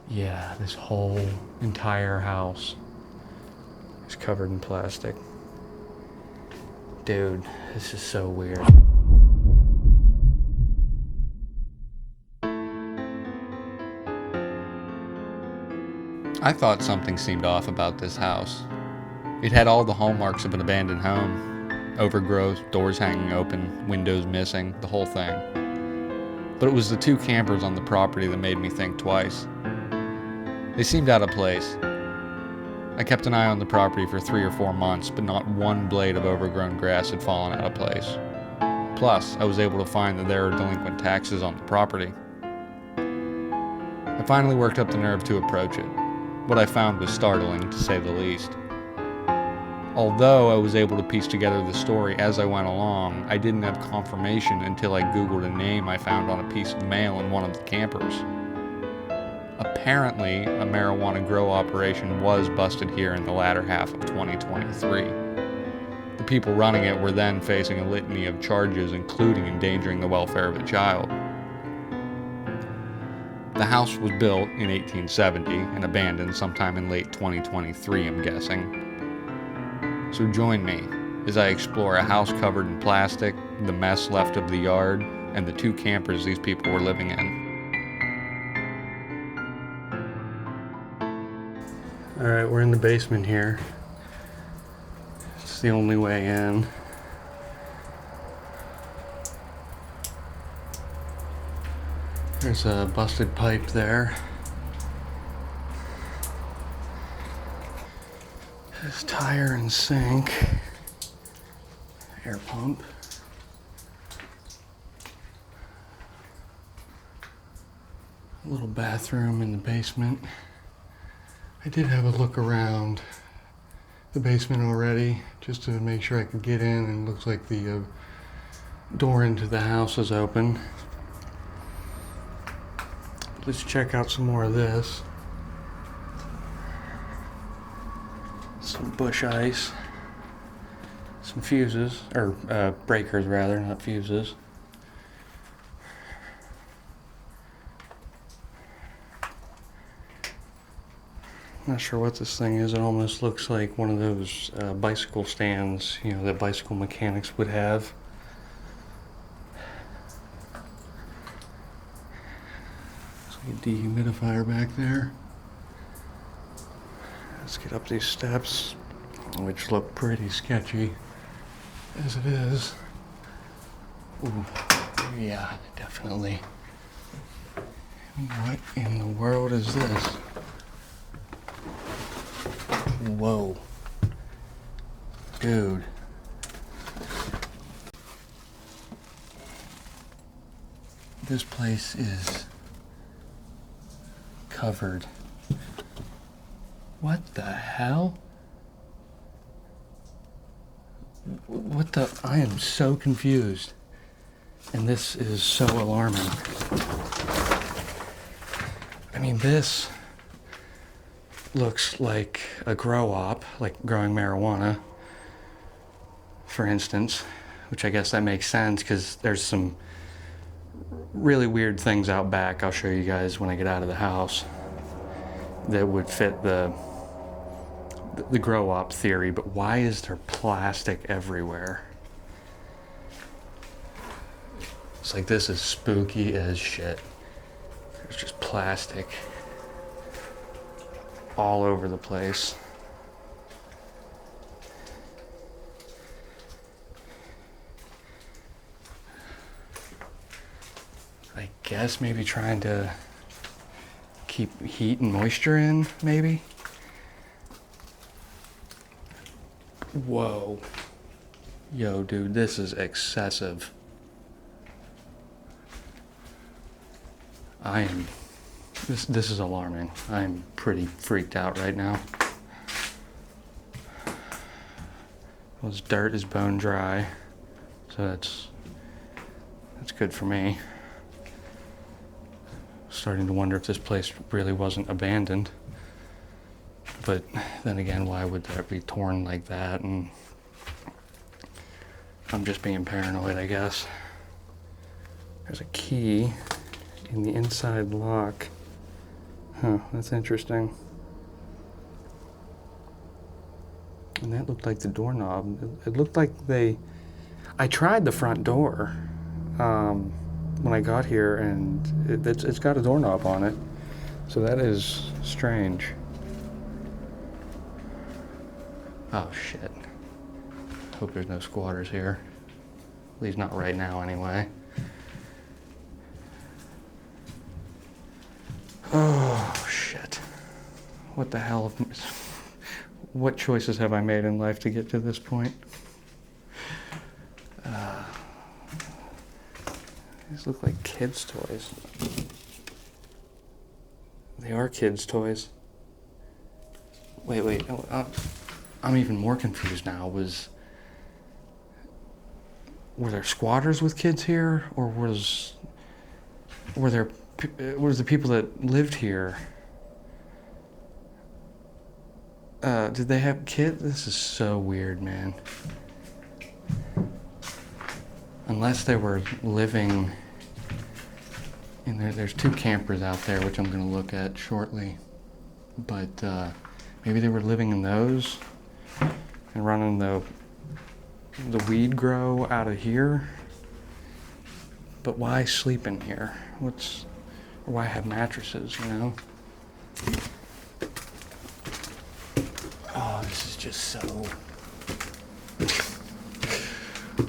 Yeah, this whole entire house is covered in plastic. Dude, this is so weird. I thought something seemed off about this house. It had all the hallmarks of an abandoned home. Overgrowth, doors hanging open, windows missing, the whole thing. But it was the two campers on the property that made me think twice. They seemed out of place. I kept an eye on the property for 3 or 4 months, but not one blade of overgrown grass had fallen out of place. Plus, I was able to find that there are delinquent taxes on the property. I finally worked up the nerve to approach it. What I found was startling, to say the least. Although I was able to piece together the story as I went along, I didn't have confirmation until I Googled a name I found on a piece of mail in one of the campers. Apparently, a marijuana grow operation was busted here in the latter half of 2023. The people running it were then facing a litany of charges, including endangering the welfare of a child. The house was built in 1870 and abandoned sometime in late 2023, I'm guessing. So join me as I explore a house covered in plastic, the mess left of the yard, and the two campers these people were living in. Alright, we're in the basement here. It's the only way in. There's a busted pipe there. This tire and sink. Air pump. A little bathroom in the basement. I did have a look around the basement already just to make sure I could get in, and it looks like the door into the house is open. Let's check out some more of this. Some bush ice. Some fuses, or breakers rather, not fuses. Not sure what this thing is. It almost looks like one of those bicycle stands, you know, that bicycle mechanics would have. There's a dehumidifier back there. Let's get up these steps, which look pretty sketchy as it is. Ooh, yeah, definitely. What in the world is this? Whoa. Dude. This place is covered. What the hell? What the? I am so confused. And this is so alarming. I mean, this looks like a grow op, like growing marijuana, for instance, which I guess that makes sense because there's some really weird things out back I'll show you guys when I get out of the house that would fit the grow op theory. But why is there plastic everywhere? It's like, this is spooky as shit. There's just plastic all over the place. I guess maybe trying to keep heat and moisture in, maybe? Whoa. Yo, dude, this is excessive. This is alarming. I'm pretty freaked out right now. Well, this dirt is bone dry, so that's good for me. Starting to wonder if this place really wasn't abandoned. But then again, why would that be torn like that? And I'm just being paranoid, I guess. There's a key in the inside lock Huh, that's interesting. And that looked like the doorknob. It looked like I tried the front door when I got here, and it's got a doorknob on it. So that is strange. Oh, shit. Hope there's no squatters here. At least not right now, anyway. Oh, shit. What the hell? What choices have I made in life to get to this point? These look like kids' toys. They are kids' toys. Wait. I'm even more confused now. Were there squatters with kids here, or was the people that lived here? Did they have kids? This is so weird, man. Unless they were living in there. There's 2 campers out there, which I'm going to look at shortly. But maybe they were living in those and running the weed grow out of here. But why sleep in here? Why have mattresses, you know? Oh, this is just so...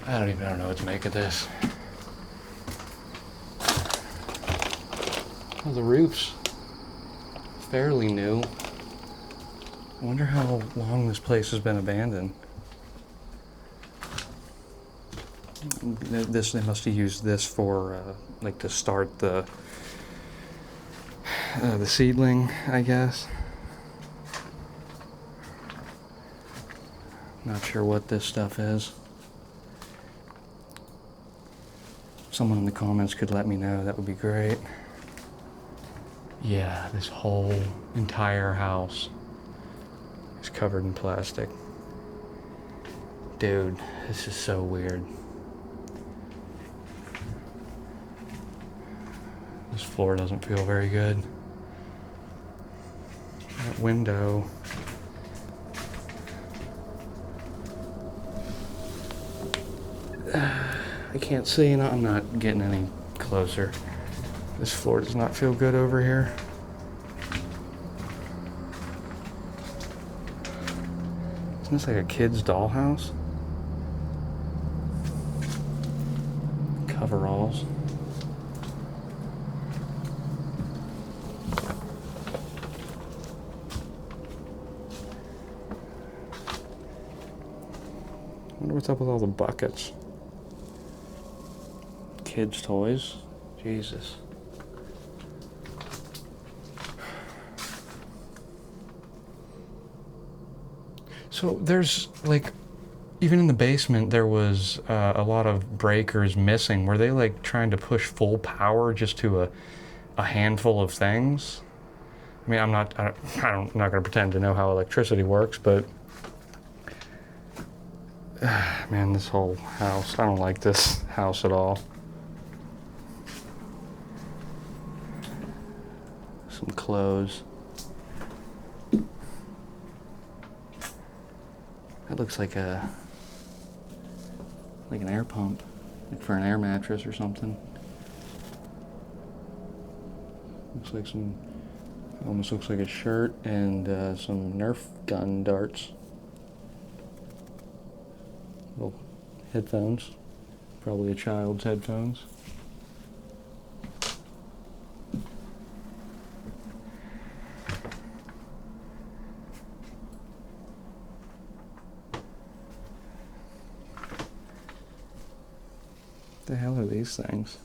I don't know what to make of this. Oh, the roof's fairly new. I wonder how long this place has been abandoned. They must have used this for, like, to start the seedling, I guess. Not sure what this stuff is. Someone in the comments could let me know, that would be great. Yeah, this whole entire house is covered in plastic. Dude, this is so weird. This floor doesn't feel very good. That window. I can't see, and I'm not getting any closer. This floor does not feel good over here. Isn't this like a kid's dollhouse? Coveralls. I wonder what's up with all the buckets. Kids' toys. Jesus. So there's, like, even in the basement there was a lot of breakers missing. Were they, like, trying to push full power just to a handful of things? I mean, I'm not going to pretend to know how electricity works, but man, this whole house, I don't like this house at all. Some clothes. That looks like an air pump, like for an air mattress or something. Looks like almost looks like a shirt and some Nerf gun darts. Little headphones, probably a child's headphones. What the hell are these things?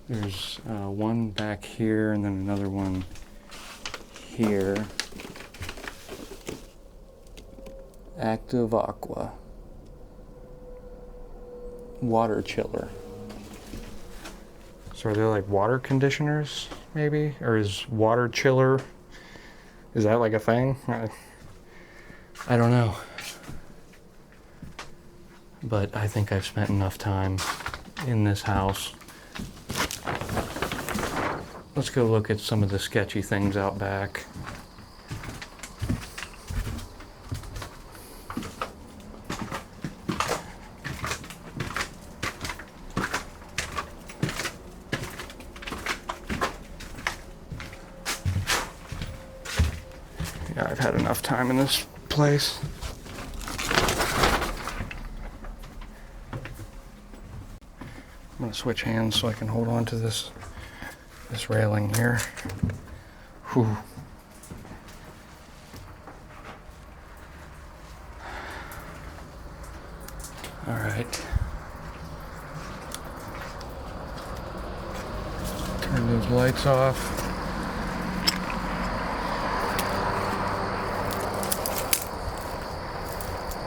There's one back here and then another one here. Active Aqua. Water chiller. So are they like water conditioners, maybe? Or is water chiller, is that like a thing? I don't know. But I think I've spent enough time in this house let's go look at some of the sketchy things out back. Yeah, I've had enough time in this place. I'm gonna switch hands so I can hold on to this railing here. Whew. All right. Turn those lights off.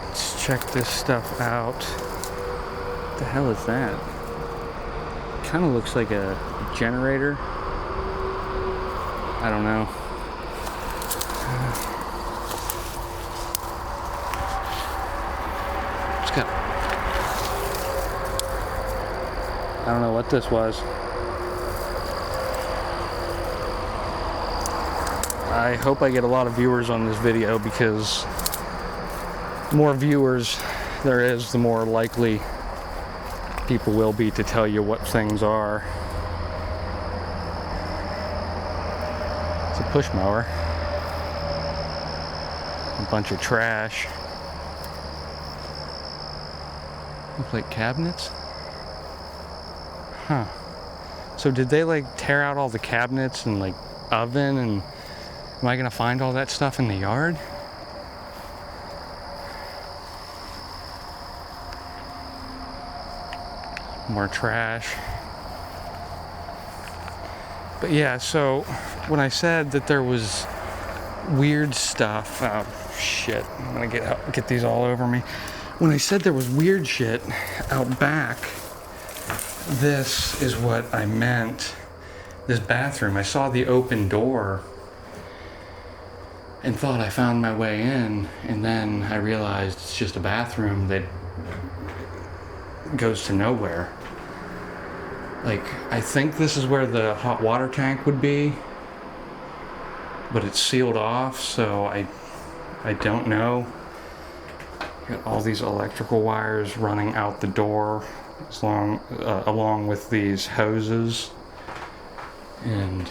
Let's check this stuff out. What the hell is that? Kind of looks like a generator. I don't know. It's got... I don't know what this was. I hope I get a lot of viewers on this video, because the more viewers there is, the more likely people will be to tell you what things are. It's a push mower. A bunch of trash. Look like cabinets? Huh. So did they like tear out all the cabinets and like oven, and am I gonna find all that stuff in the yard? More trash. But yeah, so when I said that there was weird stuff, oh shit, I'm gonna get these all over me. When I said there was weird shit out back, this is what I meant. This bathroom, I saw the open door and thought I found my way in, and then I realized it's just a bathroom that goes to nowhere. Like, I think this is where the hot water tank would be, but it's sealed off, so I don't know. Got all these electrical wires running out the door, along with these hoses, and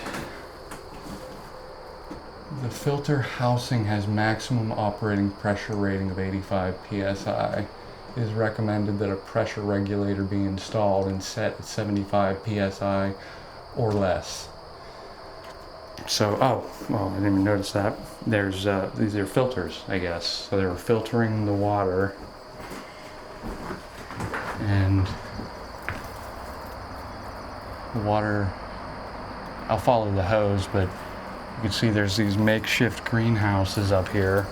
the filter housing has maximum operating pressure rating of 85 psi. It is recommended that a pressure regulator be installed and set at 75 psi or less. So, I didn't even notice that. There's these are filters, I guess. So they were filtering the water, and the water, I'll follow the hose, but you can see there's these makeshift greenhouses up here.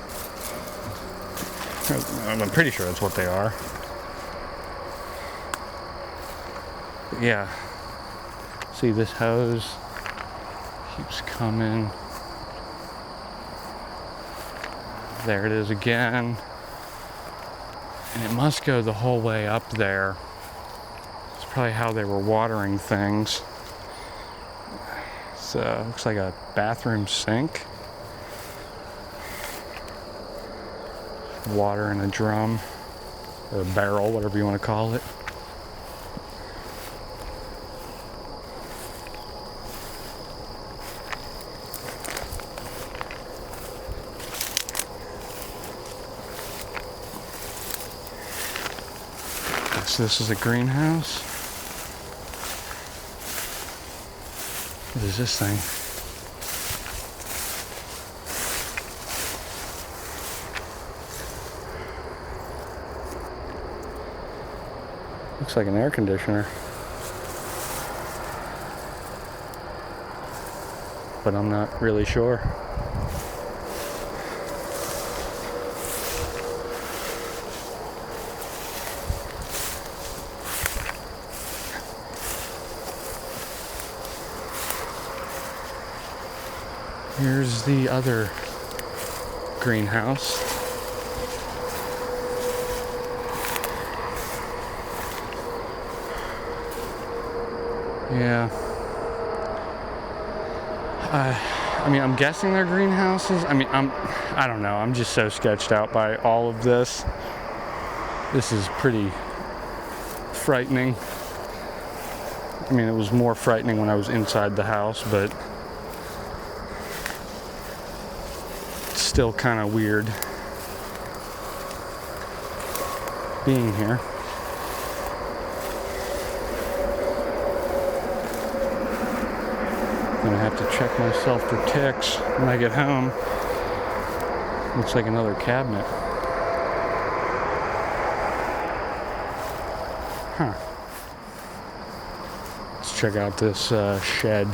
I'm pretty sure that's what they are. But yeah, see, this hose keeps coming. There it is again. And it must go the whole way up there. It's probably how they were watering things. So looks like a bathroom sink. Water in a drum, or a barrel, whatever you want to call it. So this is a greenhouse. What is this thing? Looks like an air conditioner. But I'm not really sure. Here's the other greenhouse. Yeah. I mean, I'm guessing they're greenhouses. I mean, I don't know. I'm just so sketched out by all of this. This is pretty frightening. I mean, it was more frightening when I was inside the house, but it's still kind of weird being here. I'm gonna have to check myself for ticks when I get home. Looks like another cabinet. Huh. Let's check out this shed.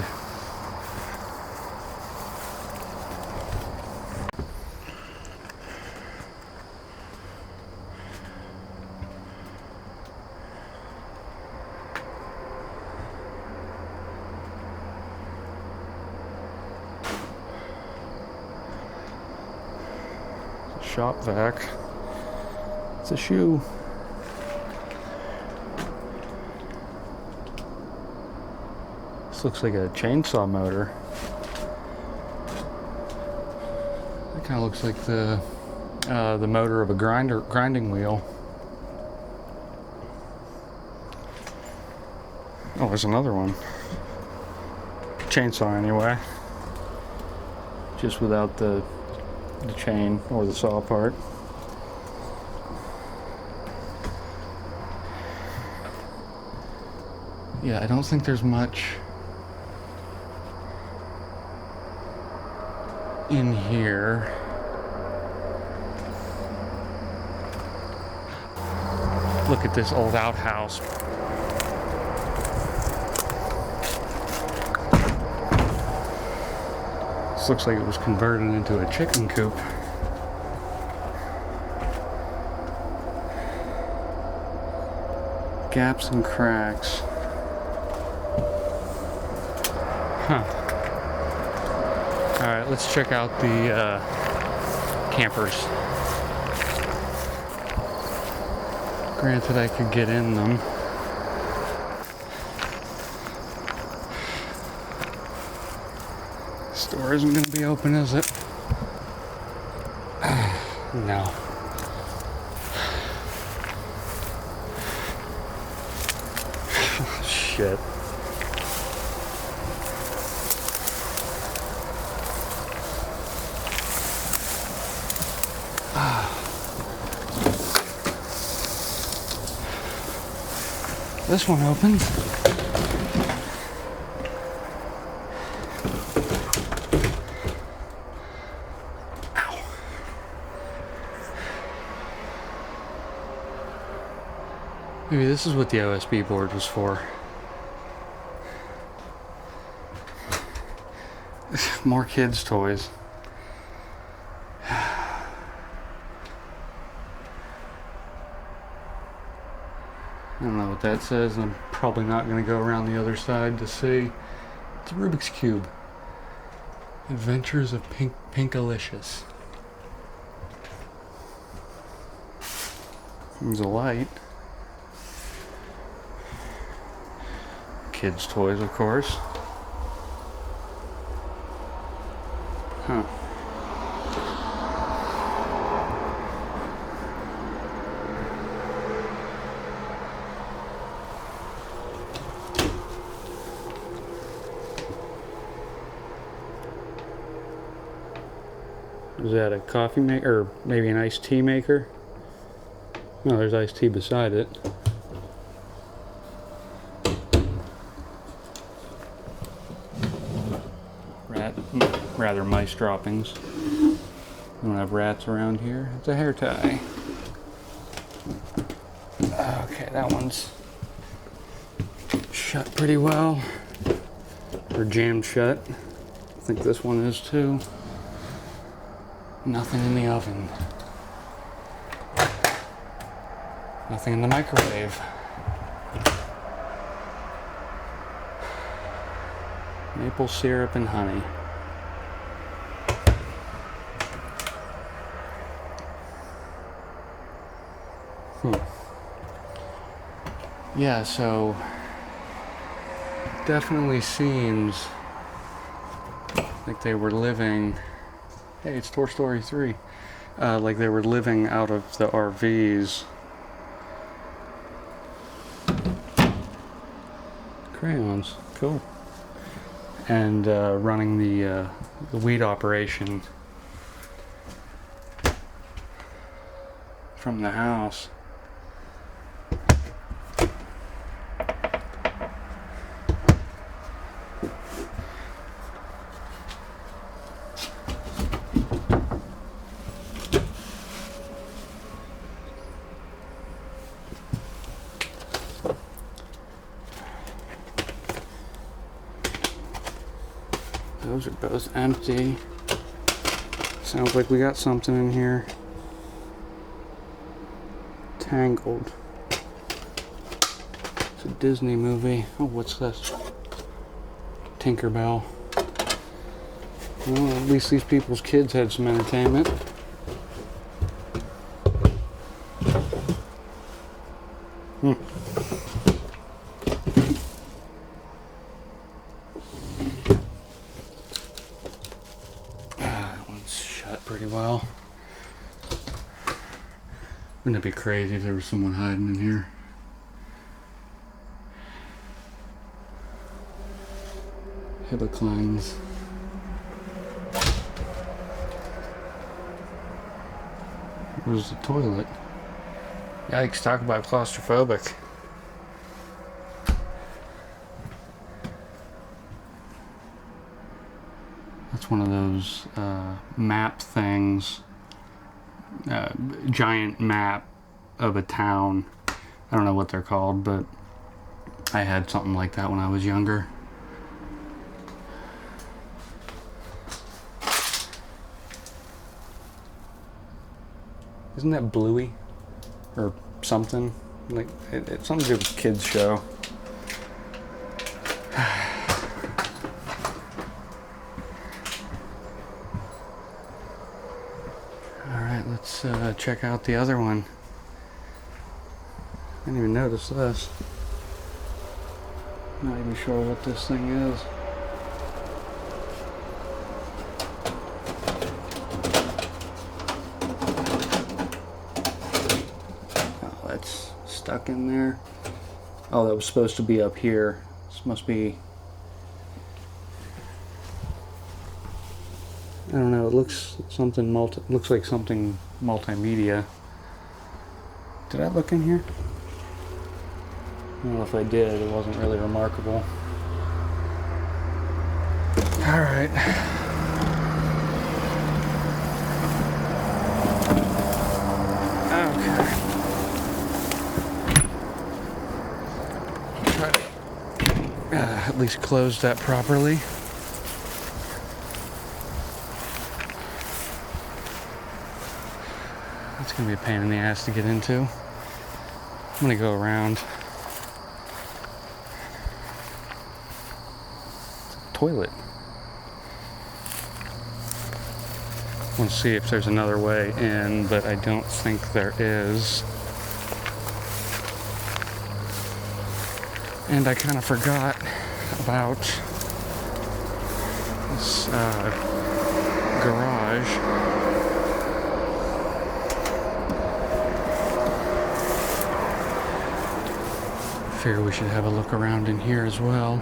Shop vac. It's a shoe. This looks like a chainsaw motor. That kind of looks like the motor of a grinding wheel. Oh, there's another one. Chainsaw anyway. Just without the chain or the saw part. Yeah, I don't think there's much in here. Look at this old outhouse. This looks like it was converted into a chicken coop. Gaps and cracks. Huh. Alright, let's check out the campers. Granted, I could get in them. Store isn't going to be open, is it? No. Shit. This one opens. Maybe this is what the OSB board was for. More kids' toys. I don't know what that says. I'm probably not going to go around the other side to see. It's a Rubik's Cube. Adventures of Pinkalicious. There's a light. Kids' toys, of course. Huh. Is that a coffee maker, or maybe an iced tea maker? No, there's iced tea beside it. Rather mice droppings. We don't have rats around here. It's a hair tie. Okay, that one's shut pretty well. Or jammed shut. I think this one is too. Nothing in the oven. Nothing in the microwave. Maple syrup and honey. Yeah, so definitely seems Like they were living... Hey, it's Toy Story 3. Like they were living out of the RVs. Crayons. Cool. And running the weed operation from the house. Those are both empty. Sounds like we got something in here. Tangled. It's a Disney movie. Oh, what's this? Tinkerbell. Well, at least these people's kids had some entertainment. That one's shut pretty well. Wouldn't it be crazy if there was someone hiding in here? Hibiclines. Where's the toilet? Yikes, talk about claustrophobic. That's one of those map things. Giant map of a town. I don't know what they're called, but I had something like that when I was younger. Isn't that Bluey? Or something? Like, it's something to do with kids' show. Alright, let's check out the other one. I didn't even notice this. Not even sure what this thing is. Oh, that's stuck in there. Oh, that was supposed to be up here. This must be... I don't know, it looks something looks like something multimedia. Did I look in here? I don't know if I did, it wasn't really remarkable. Alright. Okay. Try to at least close that properly. It's gonna be a pain in the ass to get into. I'm gonna go around. Toilet. I want to see if there's another way in, but I don't think there is. And I kind of forgot about this garage. Figure we should have a look around in here as well.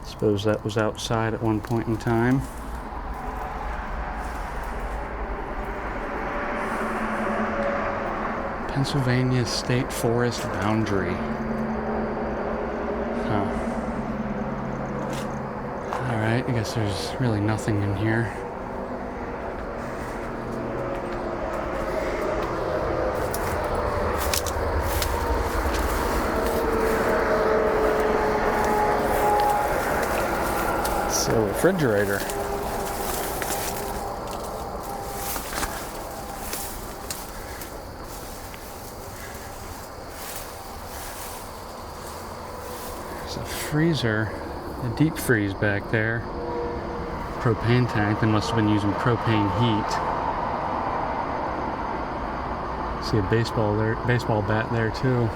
Suppose that was outside at one point in time. Pennsylvania State Forest boundary. Huh. Alright, I guess there's really nothing in here. It's a refrigerator. There's a freezer. A deep freeze back there. Propane tank. They must have been using propane heat. See a baseball bat there too.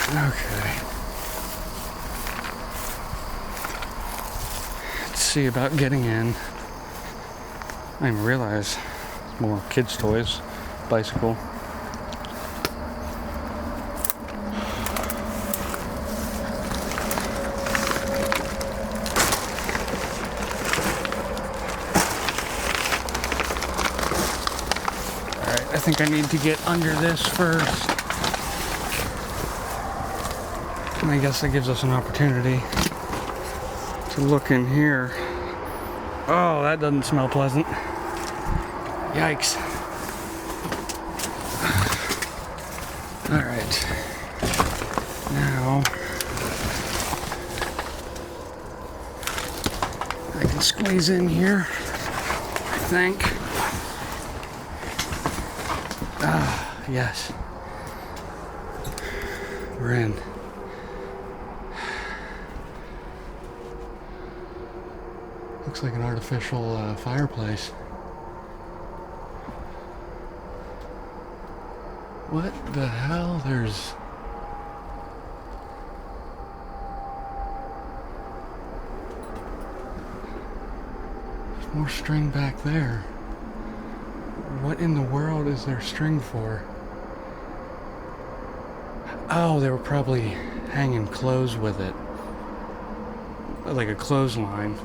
Okay. Let's see about getting in. I didn't even realize more kids' toys. Bicycle. Alright, I think I need to get under this first. And I guess that gives us an opportunity to look in here. Oh, that doesn't smell pleasant. Yikes. Alright. Now I can squeeze in here, I think. Ah, yes. We're in. Looks like an artificial fireplace. What the hell? There's more string back there. What in the world is there string for? Oh, they were probably hanging clothes with it. Like a clothesline.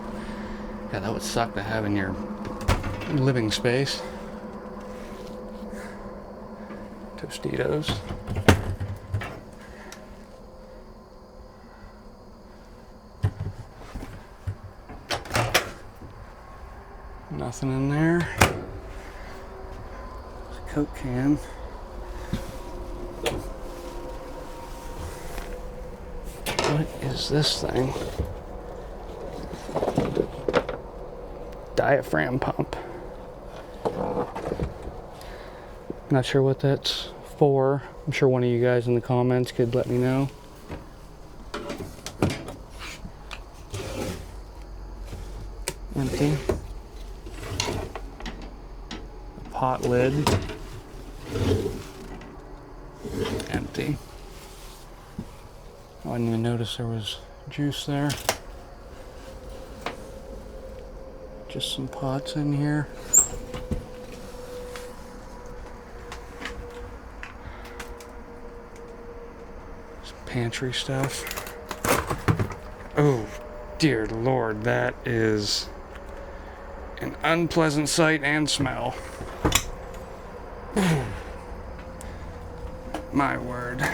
Yeah, that would suck to have in your living space. Tostitos. Nothing in there. There's a Coke can. What is this thing? Diaphragm pump. Not sure what that's for. I'm sure one of you guys in the comments could let me know. Empty. A pot lid. Empty. Oh, I didn't even notice there was juice there. Just some pots in here. Some pantry stuff. Oh, dear Lord, that is an unpleasant sight and smell. My word.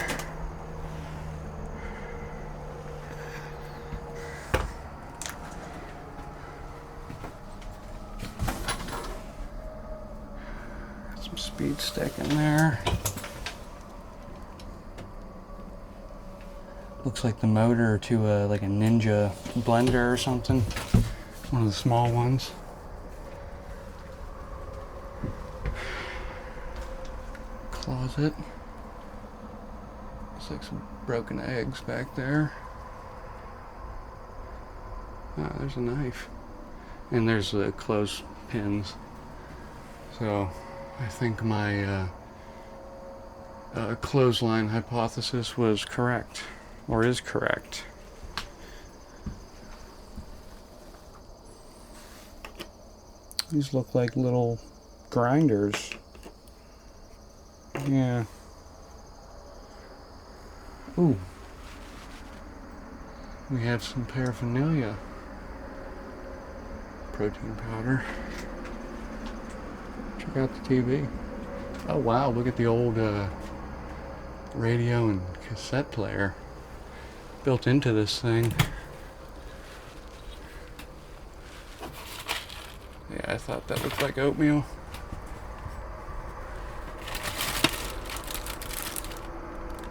Some speed stick in there. Looks like the motor to like a Ninja blender or something. One of the small ones. Closet. Looks like some broken eggs back there. Ah, there's a knife. And there's the clothespins. So I think my clothesline hypothesis was correct. Or is correct. These look like little grinders. Yeah. Ooh. We have some paraphernalia. Protein powder. Check out the TV. Oh wow, look at the old radio and cassette player built into this thing. Yeah, I thought that looked like oatmeal.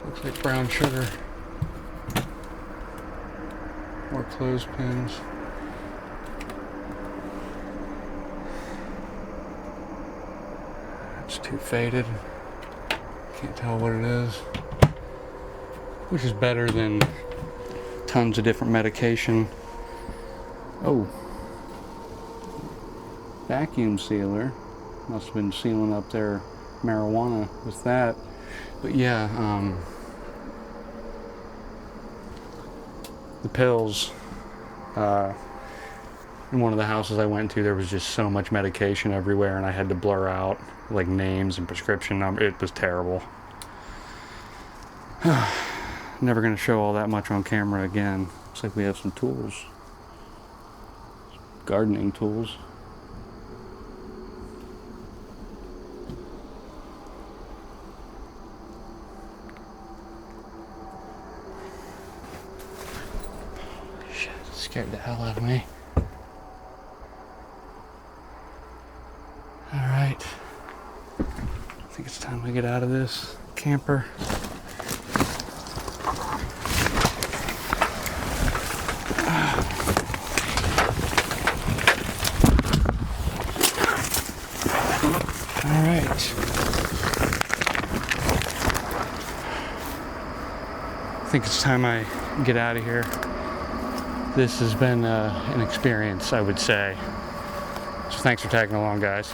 Looks like brown sugar. More clothespins. It's too faded. Can't tell what it is. Which is better than tons of different medication. Oh, vacuum sealer. Must have been sealing up their marijuana with that. But yeah, the pills. In one of the houses I went to, there was just so much medication everywhere, and I had to blur out like names and prescription numbers. It was terrible. Never gonna show all that much on camera again. Looks like we have some tools. Gardening tools. Shit, scared the hell out of me. Alright. I think it's time to get out of this camper. Alright. I think it's time I get out of here. This has been an experience, I would say. So thanks for tagging along, guys.